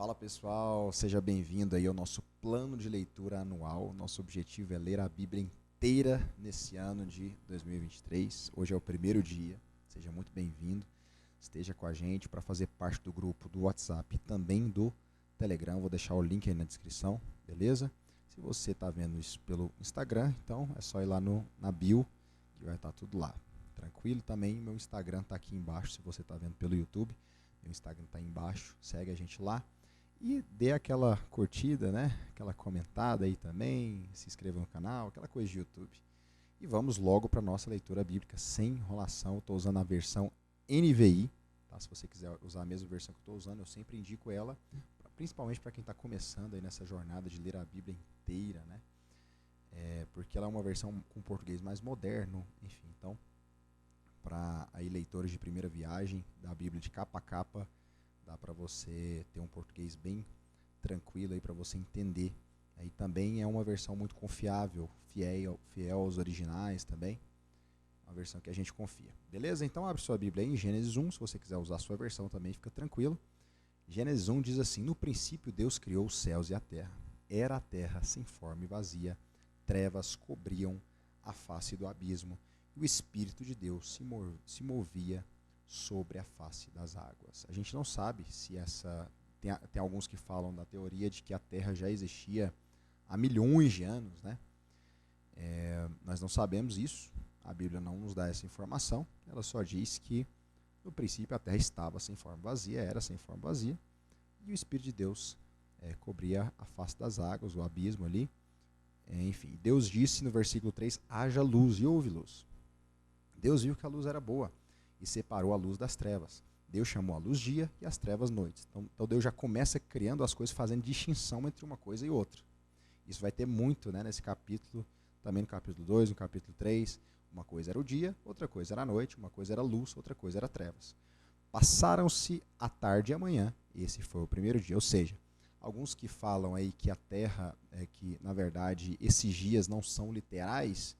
Fala pessoal, seja bem-vindo aí ao nosso plano de leitura anual. Nosso objetivo é ler a Bíblia inteira nesse ano de 2023. Hoje é o primeiro dia, seja muito bem-vindo. Esteja com a gente para fazer parte do grupo do WhatsApp e também do Telegram. Vou deixar o link aí na descrição, beleza? Se você está vendo isso pelo Instagram, então é só ir lá na bio que vai estar tudo lá. Tranquilo também, meu Instagram está aqui embaixo, se você está vendo pelo YouTube. Meu Instagram está aí embaixo, segue a gente lá. E dê aquela curtida, né? Aquela comentada aí também, se inscreva no canal, aquela coisa de YouTube. E vamos logo para a nossa leitura bíblica, sem enrolação. Estou usando a versão NVI, tá? Se você quiser usar a mesma versão que eu estou usando, eu sempre indico ela, principalmente para quem está começando aí nessa jornada de ler a Bíblia inteira, né? Porque ela é uma versão com português mais moderno, enfim. Então, para aí leitores de primeira viagem da Bíblia de capa a capa, dá para você ter um português bem tranquilo aí para você entender. Aí também é uma versão muito confiável, fiel aos originais também. Uma versão que a gente confia. Beleza? Então abre sua Bíblia aí em Gênesis 1, se você quiser usar a sua versão também, fica tranquilo. Gênesis 1 diz assim: No princípio Deus criou os céus e a terra. Era a terra sem forma e vazia, trevas cobriam a face do abismo, e o Espírito de Deus se movia sobre a face das águas. A gente não sabe se tem alguns que falam da teoria de que a Terra já existia há milhões de anos, né? Nós não sabemos isso, a Bíblia não nos dá essa informação, ela só diz que no princípio a Terra estava sem forma vazia, era sem forma vazia, e o Espírito de Deus cobria a face das águas, o abismo ali. Enfim, Deus disse no versículo 3, haja luz, e houve luz. Deus viu que a luz era boa e separou a luz das trevas. Deus chamou a luz dia e as trevas noite. Então Deus já começa criando as coisas, fazendo distinção entre uma coisa e outra. Isso vai ter muito, né, nesse capítulo, também no capítulo 2, no capítulo 3. Uma coisa era o dia, outra coisa era a noite, uma coisa era luz, outra coisa era trevas. Passaram-se a tarde e a manhã, esse foi o primeiro dia. Ou seja, alguns que falam aí que a Terra, que na verdade esses dias não são literais,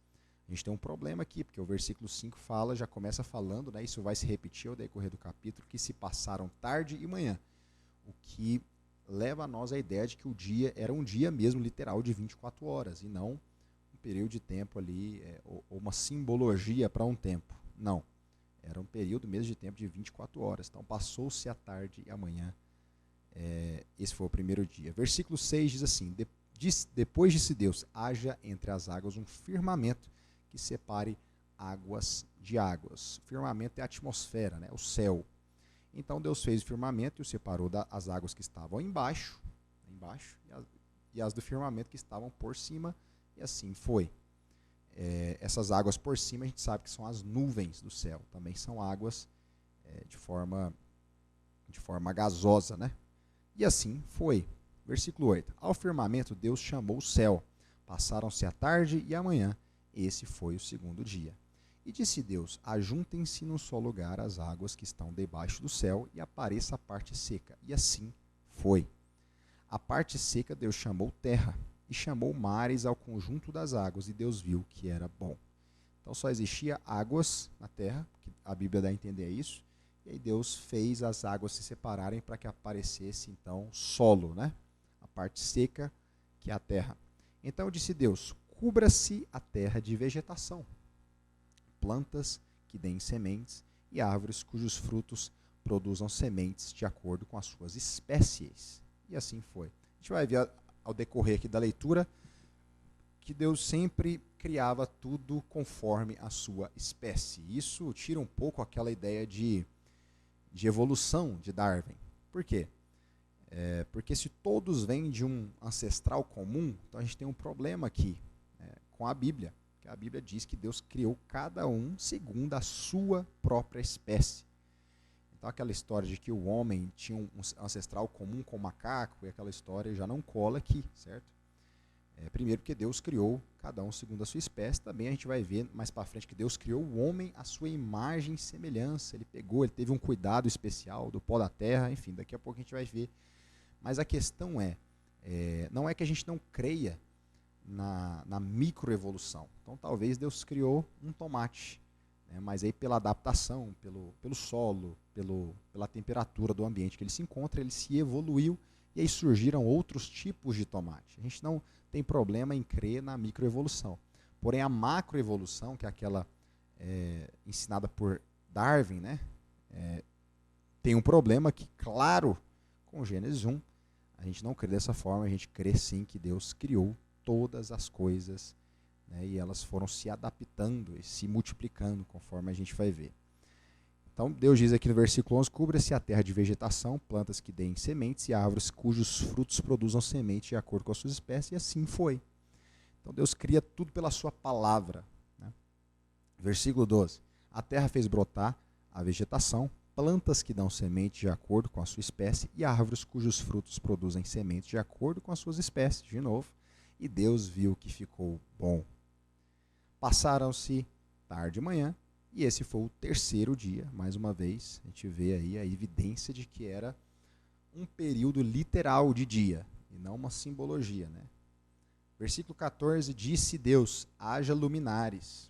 a gente tem um problema aqui, porque o versículo 5 já começa falando, né, isso vai se repetir ao decorrer do capítulo, que se passaram tarde e manhã, o que leva a nós a ideia de que o dia era um dia mesmo literal de 24 horas, e não um período de tempo ali, ou uma simbologia para um tempo. Não, era um período mesmo de tempo de 24 horas. Então passou-se a tarde e a manhã, esse foi o primeiro dia. Versículo 6 diz assim, depois disse Deus, haja entre as águas um firmamento que separe águas de águas. Firmamento é a atmosfera, né? O céu. Então Deus fez o firmamento e o separou das águas que estavam embaixo e as do firmamento que estavam por cima, e assim foi. Essas águas por cima a gente sabe que são as nuvens do céu, também são águas de forma gasosa, né? E assim foi. Versículo 8. Ao firmamento Deus chamou o céu, passaram-se a tarde e a manhã, esse foi o segundo dia. E disse Deus, ajuntem-se num só lugar as águas que estão debaixo do céu, e apareça a parte seca. E assim foi. A parte seca Deus chamou terra, e chamou mares ao conjunto das águas, e Deus viu que era bom. Então só existia águas na terra, que a Bíblia dá a entender isso, e aí Deus fez as águas se separarem para que aparecesse então solo, né? A parte seca, que é a terra. Então disse Deus, cubra-se a terra de vegetação, plantas que deem sementes e árvores cujos frutos produzam sementes de acordo com as suas espécies. E assim foi. A gente vai ver ao decorrer aqui da leitura que Deus sempre criava tudo conforme a sua espécie. Isso tira um pouco aquela ideia de evolução de Darwin. Por quê? Porque se todos vêm de um ancestral comum, então a gente tem um problema aqui com a Bíblia, que a Bíblia diz que Deus criou cada um segundo a sua própria espécie. Então aquela história de que o homem tinha um ancestral comum com o macaco, e aquela história já não cola aqui, certo? Primeiro porque Deus criou cada um segundo a sua espécie, também a gente vai ver mais para frente que Deus criou o homem à sua imagem e semelhança, ele teve um cuidado especial do pó da terra, enfim, daqui a pouco a gente vai ver. Mas a questão não é que a gente não creia na microevolução. Então talvez Deus criou um tomate, né, mas aí pela adaptação, pelo solo, pela temperatura do ambiente que ele se encontra, ele se evoluiu E aí surgiram outros tipos de tomate. A gente não tem problema em crer na microevolução. Porém, a macroevolução, que é aquela ensinada por Darwin, né, tem um problema que, claro, com Gênesis 1, a gente não crê dessa forma, a gente crê sim que Deus criou todas as coisas, né, e elas foram se adaptando e se multiplicando, conforme a gente vai ver. Então, Deus diz aqui no versículo 11, cubra-se a terra de vegetação, plantas que deem sementes e árvores cujos frutos produzam sementes de acordo com as suas espécies, e assim foi. Então, Deus cria tudo pela sua palavra. Né? Versículo 12, a terra fez brotar a vegetação, plantas que dão semente de acordo com a sua espécie e árvores cujos frutos produzem sementes de acordo com as suas espécies. De novo, e Deus viu que ficou bom. Passaram-se tarde e manhã, e esse foi o terceiro dia. Mais uma vez, a gente vê aí a evidência de que era um período literal de dia, e não uma simbologia. Né? Versículo 14, disse Deus, haja luminares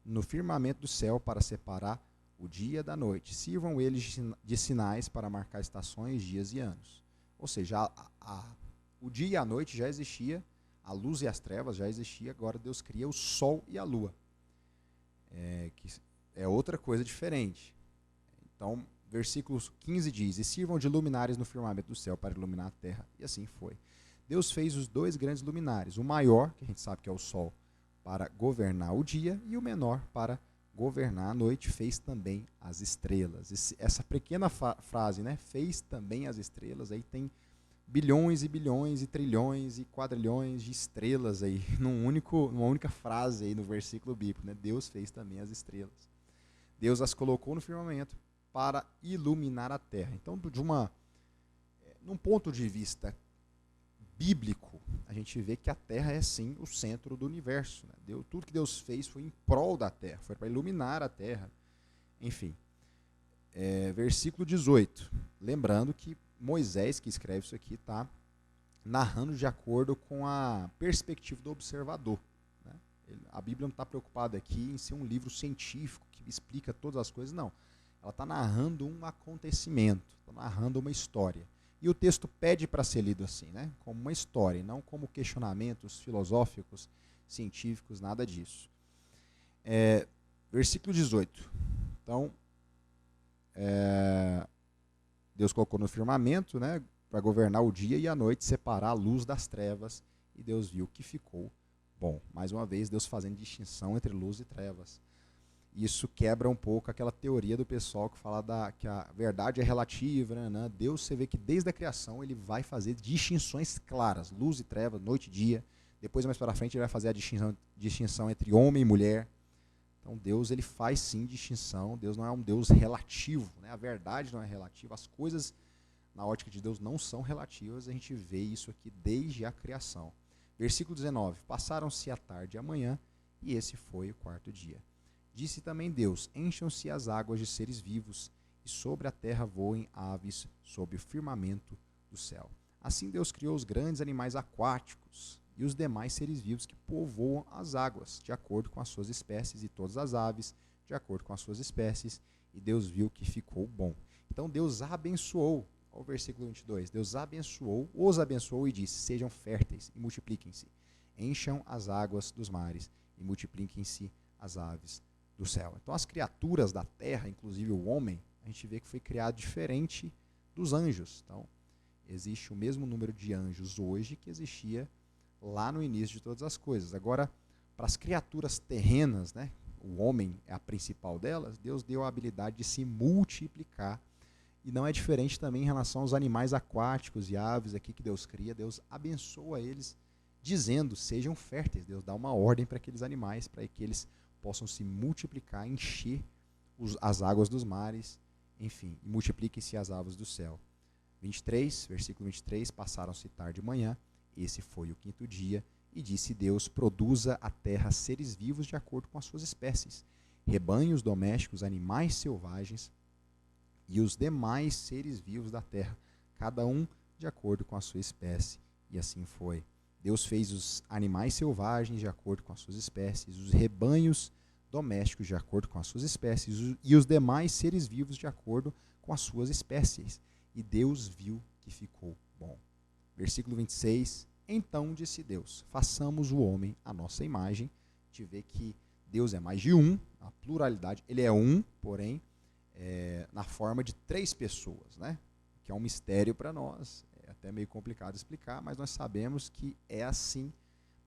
no firmamento do céu para separar o dia da noite. Sirvam eles de sinais para marcar estações, dias e anos. Ou seja, o dia e a noite já existia, a luz e as trevas já existia, agora Deus cria o sol e a lua. Que é outra coisa diferente. Então, versículo 15 diz, e sirvam de luminares no firmamento do céu para iluminar a terra. E assim foi. Deus fez os dois grandes luminares, o maior, que a gente sabe que é o sol, para governar o dia, e o menor para governar a noite, fez também as estrelas. Essa pequena frase, né, fez também as estrelas, aí tem bilhões e bilhões e trilhões e quadrilhões de estrelas aí, numa única frase aí no versículo bíblico, né? Deus fez também as estrelas. Deus as colocou no firmamento para iluminar a terra. Então, num ponto de vista bíblico, a gente vê que a terra é sim o centro do universo. Né? Tudo que Deus fez foi em prol da terra, foi para iluminar a terra. Enfim, versículo 18. Lembrando que Moisés, que escreve isso aqui, está narrando de acordo com a perspectiva do observador. Né? A Bíblia não está preocupada aqui em ser um livro científico que explica todas as coisas, não. Ela está narrando um acontecimento, está narrando uma história. E o texto pede para ser lido assim, né? Como uma história, e não como questionamentos filosóficos, científicos, nada disso. Versículo 18. Então, Deus colocou no firmamento, né, para governar o dia e a noite, separar a luz das trevas, e Deus viu que ficou bom. Mais uma vez, Deus fazendo distinção entre luz e trevas. Isso quebra um pouco aquela teoria do pessoal que fala que a verdade é relativa. Né? Deus, você vê que desde a criação ele vai fazer distinções claras, luz e trevas, noite e dia. Depois, mais para frente, ele vai fazer a distinção entre homem e mulher. Então, Deus ele faz sim distinção. Deus não é um Deus relativo. Né? A verdade não é relativa. As coisas, na ótica de Deus, não são relativas. A gente vê isso aqui desde a criação. Versículo 19. Passaram-se a tarde e a manhã, e esse foi o quarto dia. Disse também Deus, encham-se as águas de seres vivos, e sobre a terra voem aves sob o firmamento do céu. Assim Deus criou os grandes animais aquáticos e os demais seres vivos que povoam as águas, de acordo com as suas espécies, e todas as aves, de acordo com as suas espécies, e Deus viu que ficou bom. Então Deus abençoou, olha o versículo 22, Deus os abençoou e disse, sejam férteis e multipliquem-se, encham as águas dos mares e multipliquem-se as aves do céu. Então as criaturas da terra, inclusive o homem, a gente vê que foi criado diferente dos anjos. Então existe o mesmo número de anjos hoje que existia lá no início de todas as coisas. Agora, para as criaturas terrenas, né, o homem é a principal delas, Deus deu a habilidade de se multiplicar. E não é diferente também em relação aos animais aquáticos e aves aqui que Deus cria. Deus abençoa eles dizendo, sejam férteis. Deus dá uma ordem para aqueles animais, para que eles possam se multiplicar, encher as águas dos mares, enfim, multipliquem-se as aves do céu. 23, versículo 23, passaram-se tarde e manhã, esse foi o quinto dia, e disse Deus, produza a terra seres vivos de acordo com as suas espécies, rebanhos domésticos, animais selvagens e os demais seres vivos da terra, cada um de acordo com a sua espécie, e assim foi. Deus fez os animais selvagens de acordo com as suas espécies, os rebanhos domésticos de acordo com as suas espécies e os demais seres vivos de acordo com as suas espécies. E Deus viu que ficou bom. Versículo 26, então disse Deus, façamos o homem à nossa imagem. A gente vê que Deus é mais de um, a pluralidade, ele é um, porém, na forma de 3 pessoas, né? Que é um mistério para nós, é até meio complicado explicar, mas nós sabemos que é assim,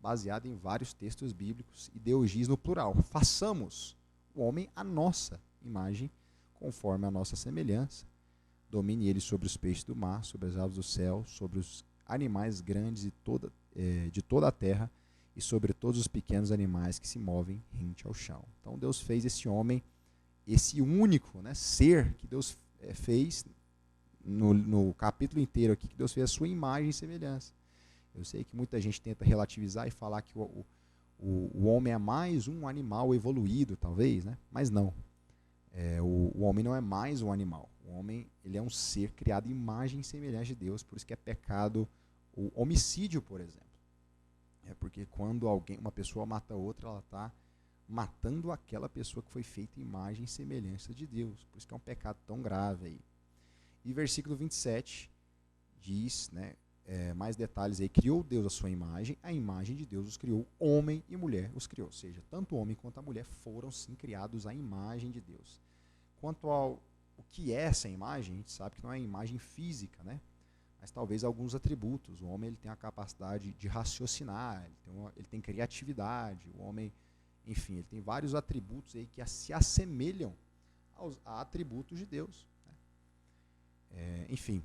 baseado em vários textos bíblicos, e Deus diz no plural, façamos o homem à nossa imagem, conforme a nossa semelhança, domine ele sobre os peixes do mar, sobre as aves do céu, sobre os animais grandes de toda a terra, e sobre todos os pequenos animais que se movem rente ao chão. Então Deus fez esse homem, esse único, né, ser que Deus fez, no capítulo inteiro aqui, que Deus fez a sua imagem e semelhança. Eu sei que muita gente tenta relativizar e falar que o homem é mais um animal evoluído, talvez, né? Mas não. O homem não é mais um animal. O homem, ele é um ser criado em imagem e semelhança de Deus, por isso que é pecado o homicídio, por exemplo. É porque quando uma pessoa mata outra, ela está matando aquela pessoa que foi feita em imagem e semelhança de Deus. Por isso que é um pecado tão grave aí. E versículo 27 diz, né, mais detalhes aí, criou Deus a sua imagem, a imagem de Deus os criou, homem e mulher os criou. Ou seja, tanto o homem quanto a mulher foram sim criados à imagem de Deus. Quanto ao o que é essa imagem, a gente sabe que não é imagem física, né? Mas talvez alguns atributos. O homem ele tem a capacidade de raciocinar, ele tem criatividade, o homem, enfim, ele tem vários atributos aí que se assemelham a atributos de Deus. Né? Enfim,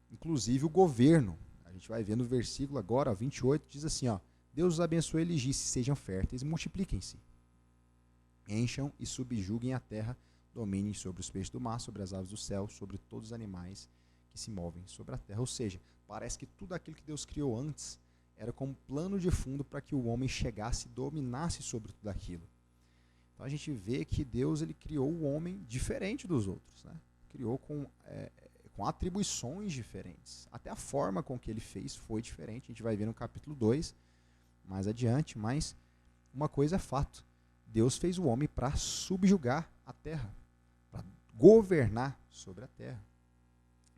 inclusive o governo. A gente vai ver no versículo agora, 28, diz assim, ó, Deus os abençoe e lhes disse, sejam férteis e multipliquem-se. Encham e subjuguem a terra, dominem sobre os peixes do mar, sobre as aves do céu, sobre todos os animais que se movem sobre a terra. Ou seja, parece que tudo aquilo que Deus criou antes era como plano de fundo para que o homem chegasse e dominasse sobre tudo aquilo. Então a gente vê que Deus ele criou o homem diferente dos outros, né? Criou com atribuições diferentes. Até a forma com que ele fez foi diferente. A gente vai ver no capítulo 2, mais adiante, mas uma coisa é fato. Deus fez o homem para subjugar a terra, para governar sobre a terra.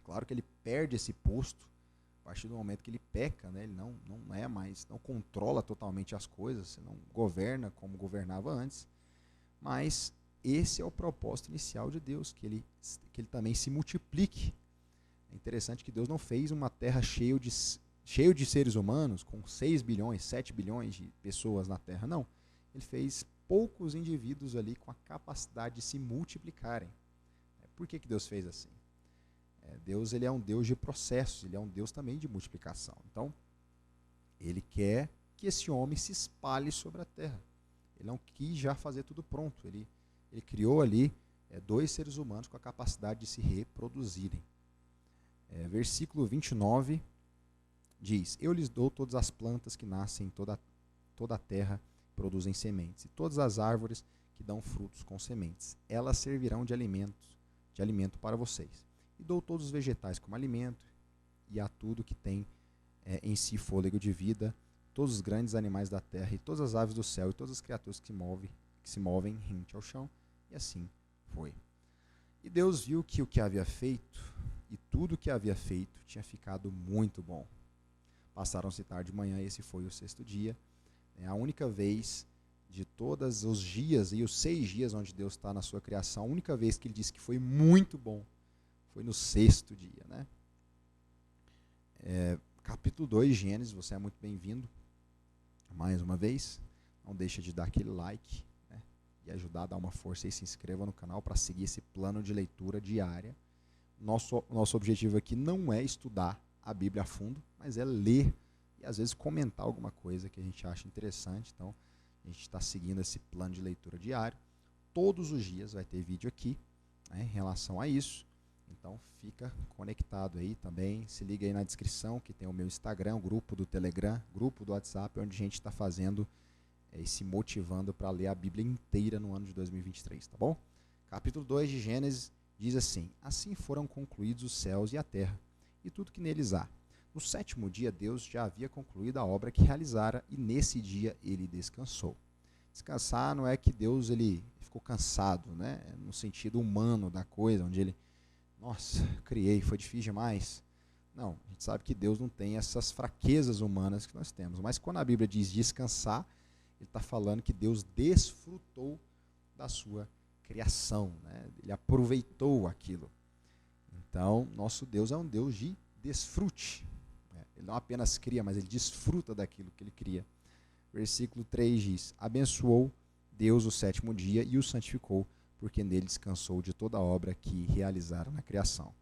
Claro que ele perde esse posto a partir do momento que ele peca, né? Ele não é mais, não controla totalmente as coisas, não governa como governava antes, mas esse é o propósito inicial de Deus, que ele também se multiplique. É interessante que Deus não fez uma terra cheia de seres humanos, com 6 bilhões, 7 bilhões de pessoas na terra, não. Ele fez poucos indivíduos ali com a capacidade de se multiplicarem. Por que Deus fez assim? Deus ele é um Deus de processos, ele é um Deus também de multiplicação. Então, ele quer que esse homem se espalhe sobre a terra. Ele não quis já fazer tudo pronto. Ele criou ali 2 seres humanos com a capacidade de se reproduzirem. Versículo 29 diz, eu lhes dou todas as plantas que nascem em toda a terra, produzem sementes, e todas as árvores que dão frutos com sementes. Elas servirão de alimento para vocês. E dou todos os vegetais como alimento, e a tudo que tem em si fôlego de vida, todos os grandes animais da terra, e todas as aves do céu, e todas as criaturas que se movem rente ao chão. E assim foi. E Deus viu que o que havia feito, e tudo o que havia feito, tinha ficado muito bom. Passaram-se tarde de manhã, esse foi o 6º dia. É a única vez de todos os dias, e os 6 dias onde Deus está na sua criação, a única vez que ele disse que foi muito bom, foi no 6º dia. Né? Capítulo 2 de Gênesis, você é muito bem-vindo. Mais uma vez, não deixa de dar aquele like, né? E ajudar a dar uma força e se inscreva no canal para seguir esse plano de leitura diária. Nosso objetivo aqui não é estudar a Bíblia a fundo, mas é ler e às vezes comentar alguma coisa que a gente acha interessante. Então, a gente está seguindo esse plano de leitura diário. Todos os dias vai ter vídeo aqui, né, em relação a isso. Então, fica conectado aí também. Se liga aí na descrição que tem o meu Instagram, o grupo do Telegram, grupo do WhatsApp, onde a gente está fazendo e se motivando para ler a Bíblia inteira no ano de 2023, tá bom? Capítulo 2 de Gênesis diz assim, assim foram concluídos os céus e a terra, e tudo que neles há. No 7º dia, Deus já havia concluído a obra que realizara, e nesse dia ele descansou. Descansar não é que Deus ele ficou cansado, né? No sentido humano da coisa, onde ele, nossa, criei, foi difícil demais, Não, a gente sabe que Deus não tem essas fraquezas humanas que nós temos. Mas quando a Bíblia diz descansar, ele está falando que Deus desfrutou da sua criação, né? Ele aproveitou aquilo. Então, nosso Deus é um Deus de desfrute. Ele não apenas cria, mas ele desfruta daquilo que ele cria. Versículo 3 diz: abençoou Deus o sétimo dia e o santificou, porque nele descansou de toda a obra que realizara na criação.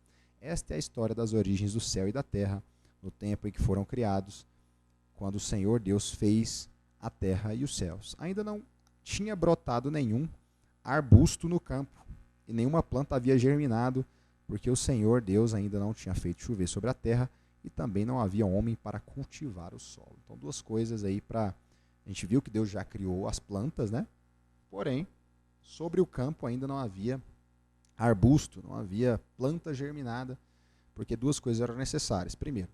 Esta é a história das origens do céu e da terra, no tempo em que foram criados, quando o Senhor Deus fez a terra e os céus. Ainda não tinha brotado nenhum arbusto no campo, e nenhuma planta havia germinado, porque o Senhor Deus ainda não tinha feito chover sobre a terra, e também não havia homem para cultivar o solo. Então, duas coisas aí para... A gente viu que Deus já criou as plantas, né? Porém, sobre o campo ainda não havia arbusto, não havia planta germinada, porque duas coisas eram necessárias. Primeiro,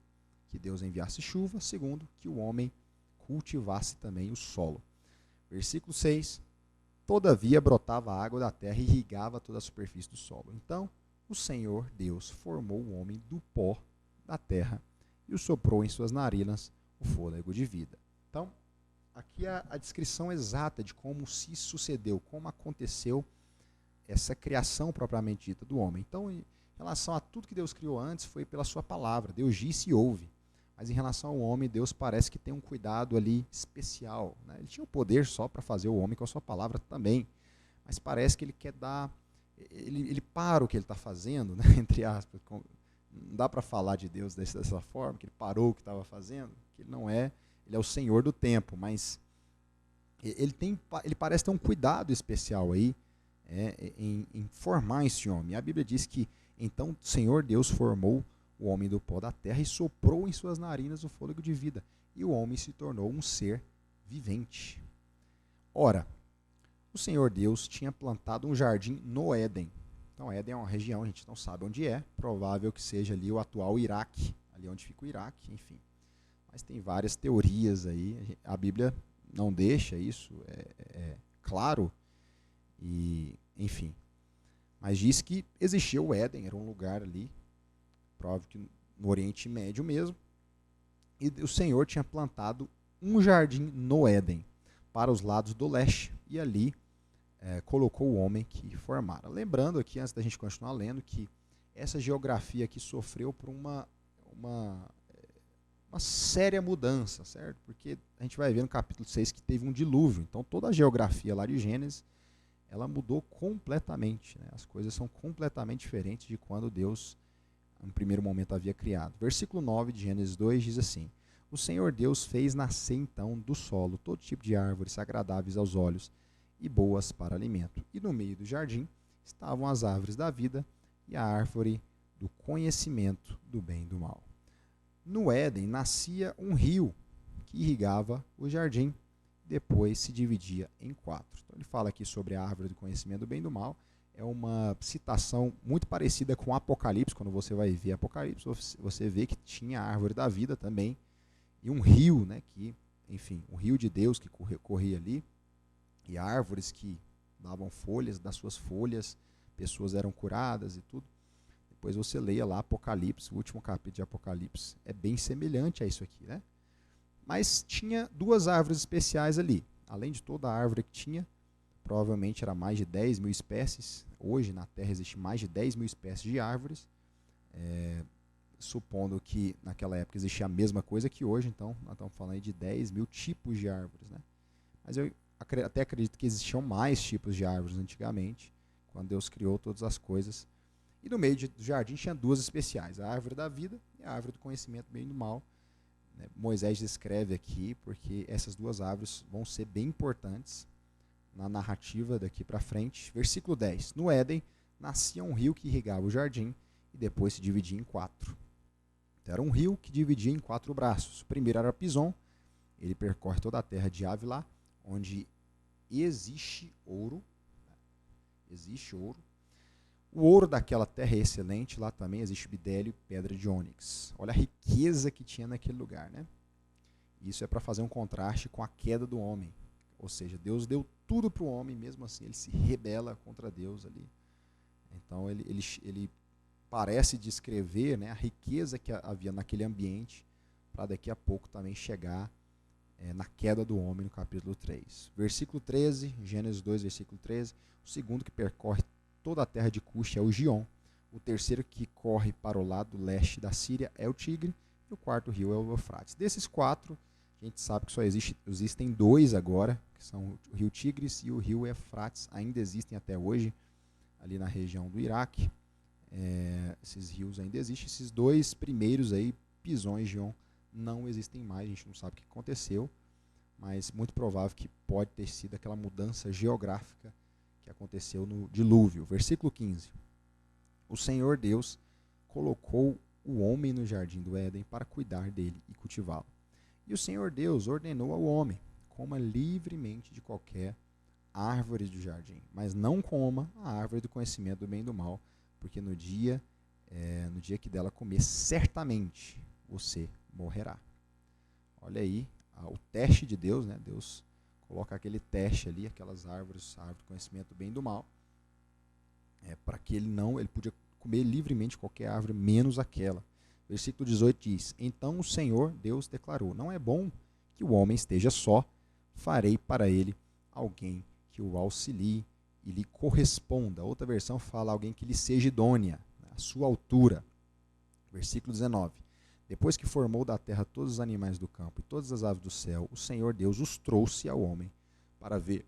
que Deus enviasse chuva. Segundo, que o homem cultivasse também o solo. Versículo 6. Todavia brotava a água da terra e irrigava toda a superfície do solo. Então, o Senhor Deus formou o homem do pó da terra e o soprou em suas narinas o fôlego de vida. Então, aqui é a descrição exata de como se sucedeu, como aconteceu essa criação propriamente dita do homem. Então, em relação a tudo que Deus criou antes, foi pela sua palavra. Deus disse e ouve. Mas em relação ao homem, Deus parece que tem um cuidado ali especial, né? Ele tinha o poder só para fazer o homem com a sua palavra também. Mas parece que ele quer dar... Ele para o que ele está fazendo, né? Entre aspas. Não dá para falar de Deus dessa forma, que ele parou o que estava fazendo, que ele não é... Ele é o Senhor do tempo, mas ele parece ter um cuidado especial aí em formar esse homem. A Bíblia diz que então o Senhor Deus formou o homem do pó da terra e soprou em suas narinas o fôlego de vida, e o homem se tornou um ser vivente. Ora, o Senhor Deus tinha plantado um jardim no Éden. Então, Éden é uma região, a gente não sabe onde é, provável que seja ali o atual Iraque, ali onde fica o Iraque, enfim. Mas tem várias teorias aí, a Bíblia não deixa isso claro, e enfim. Mas diz que existia o Éden, era um lugar ali, provável que no Oriente Médio mesmo, e o Senhor tinha plantado um jardim no Éden, para os lados do leste, e ali colocou o homem que formara. Lembrando aqui, antes da gente continuar lendo, que essa geografia aqui sofreu por uma séria mudança, certo? Porque a gente vai ver no capítulo 6 que teve um dilúvio. Então toda a geografia lá de Gênesis, ela mudou completamente, né? As coisas são completamente diferentes de quando Deus, no primeiro momento, havia criado. Versículo 9 de Gênesis 2 diz assim: o Senhor Deus fez nascer então do solo todo tipo de árvores agradáveis aos olhos e boas para alimento. E no meio do jardim estavam as árvores da vida e a árvore do conhecimento do bem e do mal. No Éden nascia um rio que irrigava o jardim, depois se dividia em 4. Então ele fala aqui sobre a árvore do conhecimento do bem e do mal. É uma citação muito parecida com Apocalipse. Quando você vai ver Apocalipse, você vê que tinha a árvore da vida também, e um rio, né, um rio de Deus que corria ali, e árvores que davam folhas, das suas folhas pessoas eram curadas e tudo. Depois você leia lá Apocalipse, o último capítulo de Apocalipse. É bem semelhante a isso aqui, né? Mas tinha duas árvores especiais ali. Além de toda a árvore que tinha, provavelmente era mais de 10 mil espécies. Hoje na Terra existe mais de 10 mil espécies de árvores. Supondo que naquela época existia a mesma coisa que hoje, então nós estamos falando de 10 mil tipos de árvores, né? Mas eu até acredito que existiam mais tipos de árvores antigamente, quando Deus criou todas as coisas. E no meio do jardim tinha duas especiais, a árvore da vida e a árvore do conhecimento do bem e do mal. Moisés descreve aqui, porque essas duas árvores vão ser bem importantes na narrativa daqui para frente. Versículo 10. No Éden nascia um rio que irrigava o jardim e depois se dividia em 4. Então, era um rio que dividia em 4 braços. O primeiro era Pison, ele percorre toda a terra de Havilá, onde existe ouro. Existe ouro. O ouro daquela terra é excelente, lá também existe bidélio e pedra de ônix. Olha a riqueza que tinha naquele lugar, né? Isso é para fazer um contraste com a queda do homem. Ou seja, Deus deu tudo para o homem, mesmo assim ele se rebela contra Deus ali. Então ele parece descrever, né, a riqueza que havia naquele ambiente, para daqui a pouco também chegar na queda do homem no capítulo 3. Versículo 13, Gênesis 2, versículo 13. O segundo que percorre toda a terra de Cush é o Gion. O terceiro que corre para o lado leste da Síria é o Tigre. E o quarto rio é o Eufrates. Desses quatro, a gente sabe que só existem dois agora, que são o rio Tigres e o rio Eufrates. Ainda existem até hoje, ali na região do Iraque. Esses rios ainda existem. Esses dois primeiros aí, Pison e Gion, não existem mais. A gente não sabe o que aconteceu, mas muito provável que pode ter sido aquela mudança geográfica que aconteceu no dilúvio. Versículo 15. O Senhor Deus colocou o homem no jardim do Éden para cuidar dele e cultivá-lo. E o Senhor Deus ordenou ao homem: coma livremente de qualquer árvore do jardim, mas não coma a árvore do conhecimento do bem e do mal, porque no dia que dela comer, certamente você morrerá. Olha aí, o teste de Deus, né? Deus coloca aquele teste ali, aquelas árvores, a árvore do conhecimento do bem e do mal, para que ele podia comer livremente qualquer árvore, menos aquela. Versículo 18 diz: então o Senhor Deus declarou: não é bom que o homem esteja só, farei para ele alguém que o auxilie e lhe corresponda. Outra versão fala alguém que lhe seja idônea, à sua altura. Versículo 19. Depois que formou da terra todos os animais do campo e todas as aves do céu, o Senhor Deus os trouxe ao homem para ver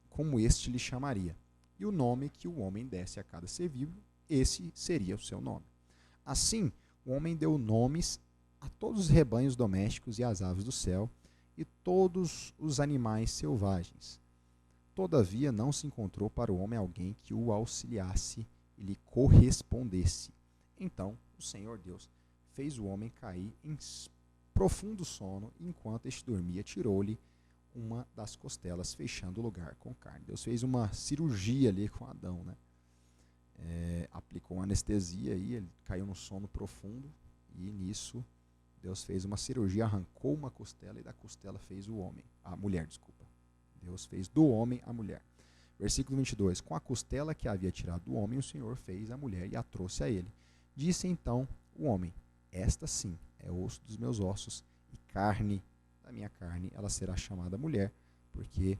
como este lhe chamaria. E o nome que o homem desse a cada ser vivo, esse seria o seu nome. Assim, o homem deu nomes a todos os rebanhos domésticos e às aves do céu e todos os animais selvagens. Todavia não se encontrou para o homem alguém que o auxiliasse e lhe correspondesse. Então o Senhor Deus fez o homem cair em profundo sono, e enquanto este dormia, tirou-lhe uma das costelas, fechando o lugar com carne. Deus fez uma cirurgia ali com Adão, né? Aplicou uma anestesia aí, ele caiu no sono profundo, e nisso Deus fez uma cirurgia, arrancou uma costela, e da costela fez a mulher. Deus fez do homem a mulher. Versículo 22. Com a costela que havia tirado do homem, o Senhor fez a mulher e a trouxe a ele. Disse então o homem: esta sim é osso dos meus ossos e carne da minha carne, ela será chamada mulher, porque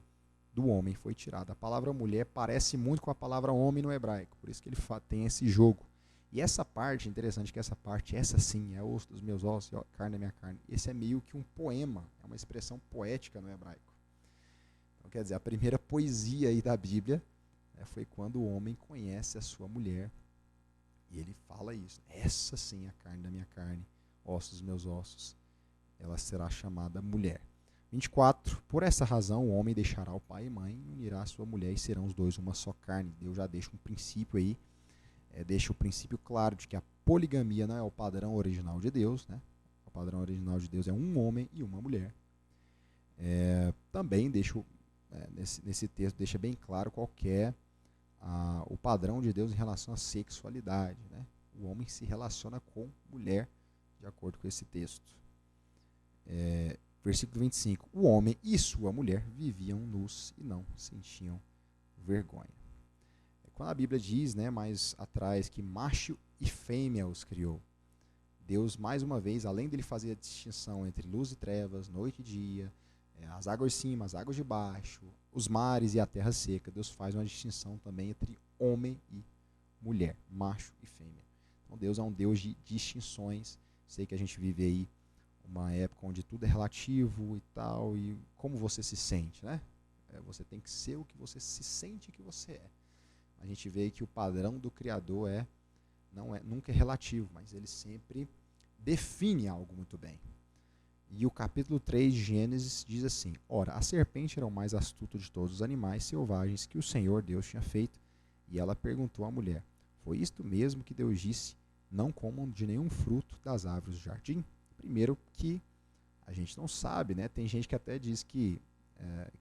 do homem foi tirada. A palavra mulher parece muito com a palavra homem no hebraico, por isso que ele tem esse jogo. E essa parte, interessante que essa sim é osso dos meus ossos e carne da minha carne, esse é meio que um poema, é uma expressão poética no hebraico. Então, quer dizer, a primeira poesia aí da Bíblia foi quando o homem conhece a sua mulher, e ele fala isso: essa sim é a carne da minha carne, ossos dos meus ossos, ela será chamada mulher. 24. Por essa razão o homem deixará o pai e mãe e unirá a sua mulher, e serão os dois uma só carne. Deus já deixa um princípio aí, deixa o princípio claro de que a poligamia não é o padrão original de Deus, né? O padrão original de Deus é um homem e uma mulher. Também deixa, nesse texto deixa bem claro qual que é o padrão de Deus em relação à sexualidade, né? O homem se relaciona com mulher, de acordo com esse texto. Versículo 25. O homem e sua mulher viviam nus e não sentiam vergonha. Quando a Bíblia diz, né, mais atrás, que macho e fêmea os criou, Deus, mais uma vez, além dele fazer a distinção entre luz e trevas, noite e dia, as águas de cima, as águas de baixo, os mares e a terra seca, Deus faz uma distinção também entre homem e mulher, macho e fêmea. Então Deus é um Deus de distinções. Sei que a gente vive aí uma época onde tudo é relativo e tal, e como você se sente, né? Você tem que ser o que você se sente que você é. A gente vê que o padrão do Criador nunca é relativo, mas ele sempre define algo muito bem. E o capítulo 3 de Gênesis diz assim: ora, a serpente era o mais astuto de todos os animais selvagens que o Senhor Deus tinha feito, e ela perguntou à mulher: foi isto mesmo que Deus disse, não comam de nenhum fruto das árvores do jardim? Primeiro que a gente não sabe, né? Tem gente que até diz que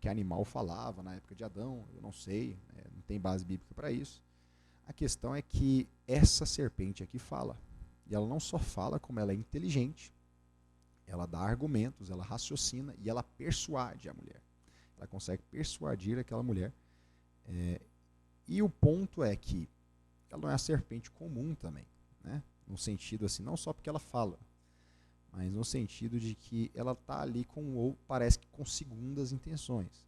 animal falava na época de Adão, eu não sei, não tem base bíblica para isso. A questão é que essa serpente aqui fala, e ela não só fala, como ela é inteligente, ela dá argumentos, ela raciocina e ela persuade a mulher. Ela consegue persuadir aquela mulher. E o ponto é que ela não é a serpente comum também, né? No sentido assim, não só porque ela fala, mas no sentido de que ela está ali ou parece que com segundas intenções.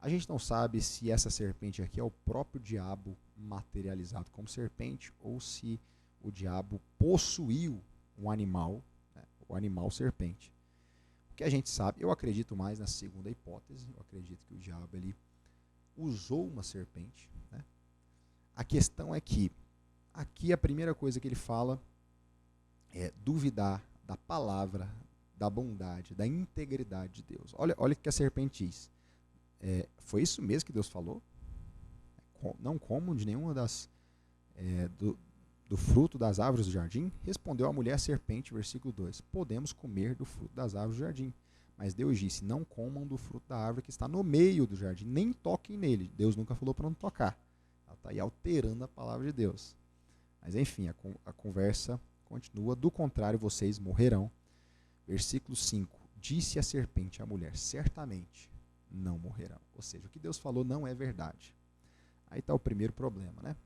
A gente não sabe se essa serpente aqui é o próprio diabo materializado como serpente ou se o diabo possuiu um animal, né, o animal serpente. O que a gente sabe, eu acredito mais na segunda hipótese, eu acredito que o diabo ele usou uma serpente. Né? A questão é que aqui a primeira coisa que ele fala é duvidar da palavra, da bondade, da integridade de Deus. Olha o que a serpente diz. Foi isso mesmo que Deus falou? Não comam de nenhuma do fruto das árvores do jardim? Respondeu a mulher a serpente, versículo 2: podemos comer do fruto das árvores do jardim. Mas Deus disse: não comam do fruto da árvore que está no meio do jardim, nem toquem nele. Deus nunca falou para não tocar. Ela está aí alterando a palavra de Deus. Mas enfim, a conversa continua. Do contrário, vocês morrerão. Versículo 5: disse a serpente à mulher: certamente não morrerão. Ou seja, o que Deus falou não é verdade. Aí está o primeiro problema, né?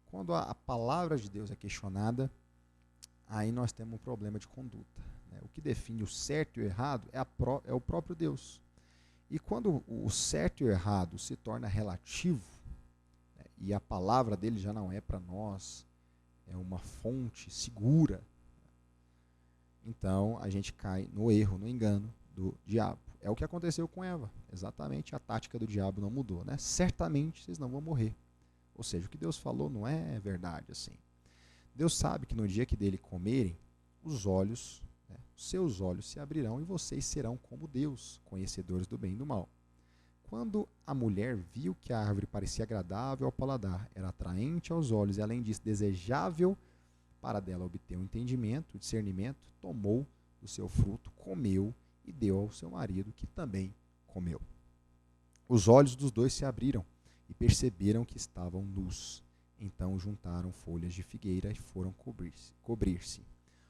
Quando a palavra de Deus é questionada, aí nós temos um problema de conduta. Né? O que define o certo e o errado é o próprio Deus. E quando o certo e o errado se torna relativo, né, e a palavra dele já não é para nós, é uma fonte segura, então a gente cai no erro, no engano do diabo. É o que aconteceu com Eva. Exatamente, a tática do diabo não mudou. Né? Certamente vocês não vão morrer. Ou seja, o que Deus falou não é verdade assim. Deus sabe que no dia que dele comerem, os seus olhos se abrirão e vocês serão como Deus, conhecedores do bem e do mal. Quando a mulher viu que a árvore parecia agradável ao paladar, era atraente aos olhos e, além disso, desejável para dela obter um entendimento, o discernimento, tomou do seu fruto, comeu e deu ao seu marido, que também comeu. Os olhos dos dois se abriram e perceberam que estavam nus. Então juntaram folhas de figueira e foram cobrir-se.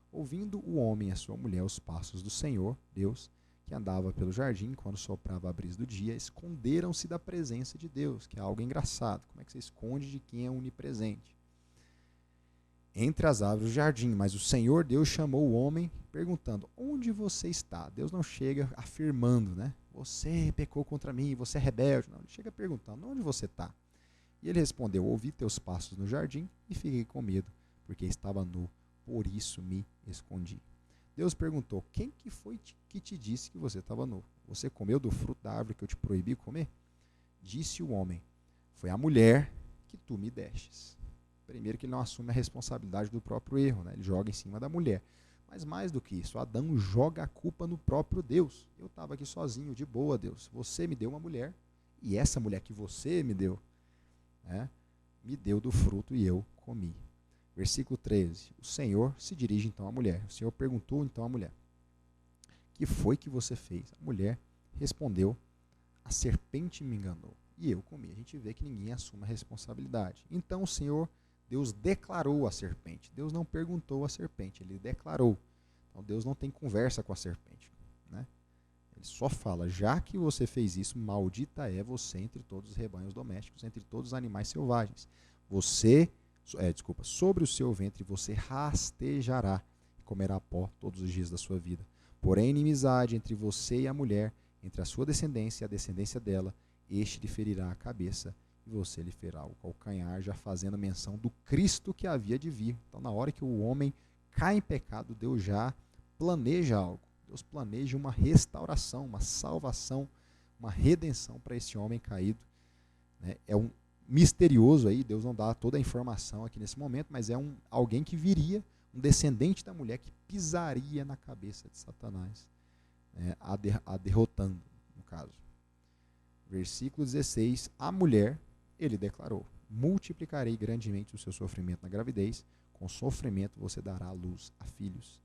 Ouvindo o homem e a sua mulher os passos do Senhor, Deus, que andava pelo jardim quando soprava a brisa do dia, esconderam-se da presença de Deus, que é algo engraçado. Como é que você esconde de quem é onipresente? Entre as árvores do jardim, mas o Senhor Deus chamou o homem, perguntando: onde você está? Deus não chega afirmando, né? Você pecou contra mim, você é rebelde. Não, ele chega perguntando: onde você está? E ele respondeu: ouvi teus passos no jardim e fiquei com medo, porque estava nu, por isso me escondi. Deus perguntou: quem que foi que te disse que você estava nu? Você comeu do fruto da árvore que eu te proibi comer? Disse o homem: foi a mulher que tu me destes. Primeiro que ele não assume a responsabilidade do próprio erro, né? Ele joga em cima da mulher. Mas mais do que isso, Adão joga a culpa no próprio Deus. Eu estava aqui sozinho, de boa, Deus. Você me deu uma mulher, e essa mulher que você me deu, né, me deu do fruto e eu comi. Versículo 13. O Senhor se dirige então à mulher. O Senhor perguntou então à mulher: que foi que você fez? A mulher respondeu: a serpente me enganou e eu comi. A gente vê que ninguém assume a responsabilidade. Então o Senhor Deus declarou à serpente. Deus não perguntou à serpente, ele declarou. Então Deus não tem conversa com a serpente, né? Ele só fala: já que você fez isso, maldita é você entre todos os rebanhos domésticos, entre todos os animais selvagens. Sobre o seu ventre você rastejará e comerá pó todos os dias da sua vida. Porém, inimizade entre você e a mulher, entre a sua descendência e a descendência dela, este lhe ferirá a cabeça e você lhe ferirá o calcanhar, já fazendo menção do Cristo que havia de vir. Então, na hora que o homem cai em pecado, Deus já planeja algo. Deus planeja uma restauração, uma salvação, uma redenção para esse homem caído. Né? É um misterioso aí, Deus não dá toda a informação aqui nesse momento, mas é alguém que viria, um descendente da mulher que pisaria na cabeça de Satanás, né? a derrotando, no caso. Versículo 16, a mulher, ele declarou: multiplicarei grandemente o seu sofrimento na gravidez, com sofrimento você dará à luz a filhos.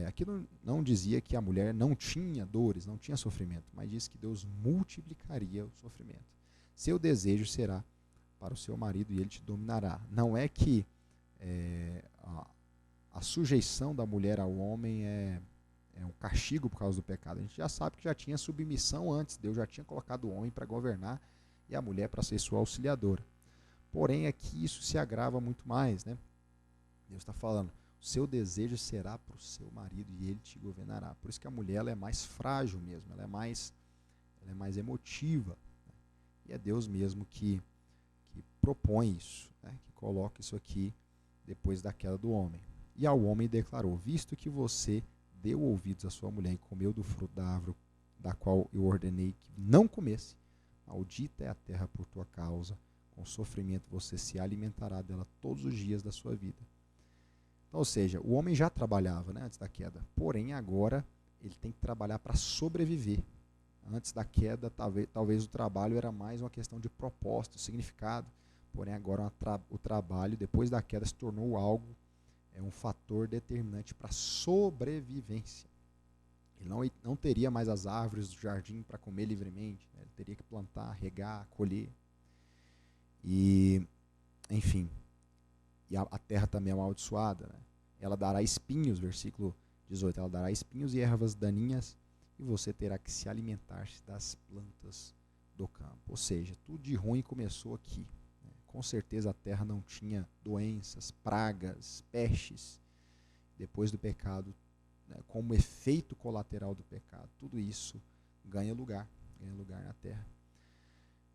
Aqui não dizia que a mulher não tinha dores, não tinha sofrimento, mas disse que Deus multiplicaria o sofrimento. Seu desejo será para o seu marido e ele te dominará. Não é que a sujeição da mulher ao homem é um castigo por causa do pecado. A gente já sabe que já tinha submissão antes. Deus já tinha colocado o homem para governar e a mulher para ser sua auxiliadora. Porém, aqui isso se agrava muito mais, né? Deus está falando, o seu desejo será para o seu marido e ele te governará. Por isso que a mulher ela é mais frágil mesmo, ela é mais emotiva. Né? E é Deus mesmo que propõe isso, né? Que coloca isso aqui depois da queda do homem. E ao homem declarou, visto que você deu ouvidos à sua mulher e comeu do fruto da árvore da qual eu ordenei que não comesse, maldita é a terra por tua causa, com sofrimento você se alimentará dela todos os dias da sua vida. Então, ou seja, o homem já trabalhava, né, antes da queda, porém agora ele tem que trabalhar para sobreviver. Antes da queda, talvez o trabalho era mais uma questão de propósito, significado, porém agora o trabalho, depois da queda, se tornou algo, um fator determinante para a sobrevivência. Ele não teria mais as árvores do jardim para comer livremente, né? Ele teria que plantar, regar, colher. E, enfim, e a terra também é amaldiçoada. Né? Ela dará espinhos, versículo 18, ela dará espinhos e ervas daninhas, e você terá que se alimentar das plantas do campo. Ou seja, tudo de ruim começou aqui. Né? Com certeza a terra não tinha doenças, pragas, pestes. Depois do pecado, né, como efeito colateral do pecado, tudo isso ganha lugar na terra.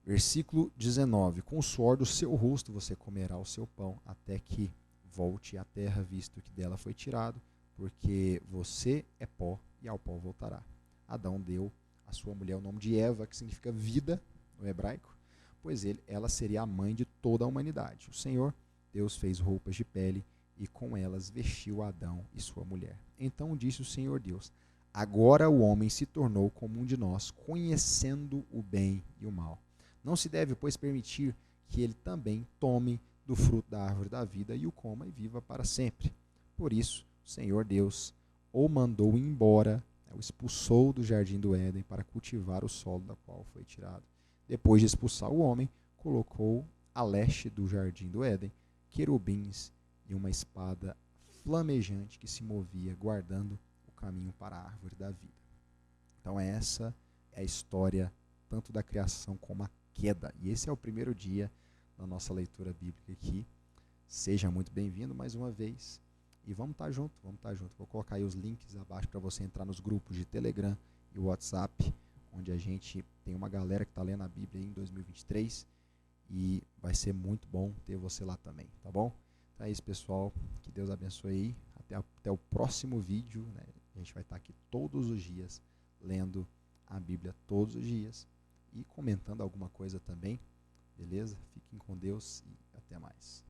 Versículo 19, com o suor do seu rosto você comerá o seu pão, até que volte à terra, visto que dela foi tirado, porque você é pó e ao pó voltará. Adão deu à sua mulher o nome de Eva, que significa vida no hebraico, pois ela seria a mãe de toda a humanidade. O Senhor, Deus, fez roupas de pele e com elas vestiu Adão e sua mulher. Então disse o Senhor Deus, agora o homem se tornou como um de nós, conhecendo o bem e o mal. Não se deve, pois, permitir que ele também tome do fruto da árvore da vida e o coma e viva para sempre. Por isso, o Senhor Deus o mandou embora, o expulsou do jardim do Éden para cultivar o solo da qual foi tirado. Depois de expulsar o homem, colocou a leste do jardim do Éden querubins e uma espada flamejante que se movia, guardando o caminho para a árvore da vida. Então essa é a história tanto da criação como a queda. E esse é o primeiro dia da nossa leitura bíblica aqui. Seja muito bem-vindo mais uma vez. E vamos estar junto. Vou colocar aí os links abaixo para você entrar nos grupos de Telegram e WhatsApp, onde a gente tem uma galera que está lendo a Bíblia em 2023. E vai ser muito bom ter você lá também, tá bom? Então é isso, pessoal. Que Deus abençoe aí. Até o próximo vídeo. Né? A gente vai estar aqui todos os dias, lendo a Bíblia todos os dias e comentando alguma coisa também. Beleza? Fiquem com Deus e até mais.